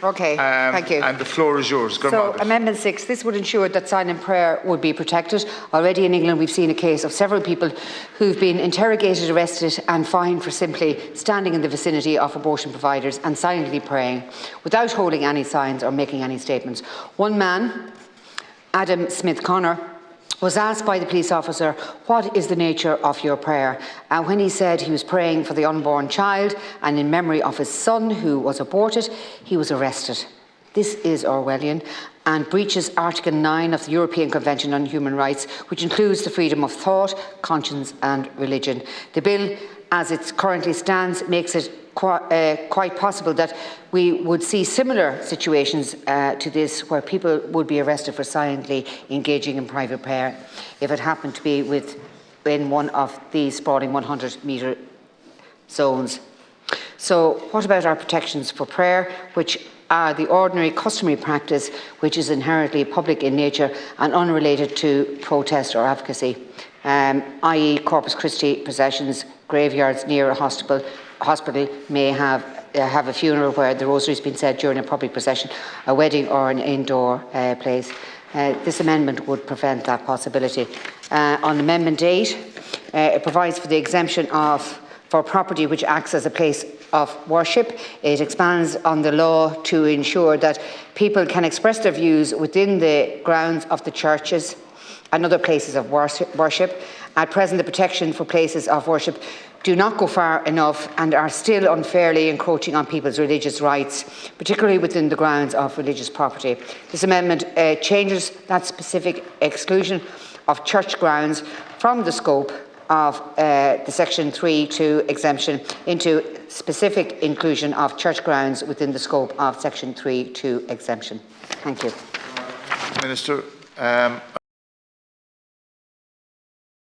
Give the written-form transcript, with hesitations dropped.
Okay, thank you. And the floor is yours. So, Amendment 6, this would ensure that silent prayer would be protected. Already in England, we've seen a case of several people who've been interrogated, arrested and fined for simply standing in the vicinity of abortion providers and silently praying without holding any signs or making any statements. One man, Adam Smith Connor, was asked by the police officer, "What is the nature of your prayer?" And when he said he was praying for the unborn child and in memory of his son who was aborted, he was arrested. This is Orwellian and breaches Article 9 of the European Convention on Human Rights, which includes the freedom of thought, conscience and religion. The bill, as it currently stands, makes it quite possible that we would see similar situations to this, where people would be arrested for silently engaging in private prayer if it happened to be within one of these sprawling 100-metre zones. So what about our protections for prayer, which are the ordinary customary practice which is inherently public in nature and unrelated to protest or advocacy, i.e. Corpus Christi processions, graveyards near a hospital may have a funeral where the rosary has been said during a public procession, a wedding or an indoor place. This amendment would prevent that possibility. On Amendment 8, it provides for the exemption for property which acts as a place of worship. It expands on the law to ensure that people can express their views within the grounds of the churches and other places of worship. At present, the protection for places of worship do not go far enough and are still unfairly encroaching on people's religious rights, particularly within the grounds of religious property. This amendment changes that specific exclusion of church grounds from the scope of the Section 3(2) exemption into specific inclusion of church grounds within the scope of Section 3(2) exemption. Thank you. Minister.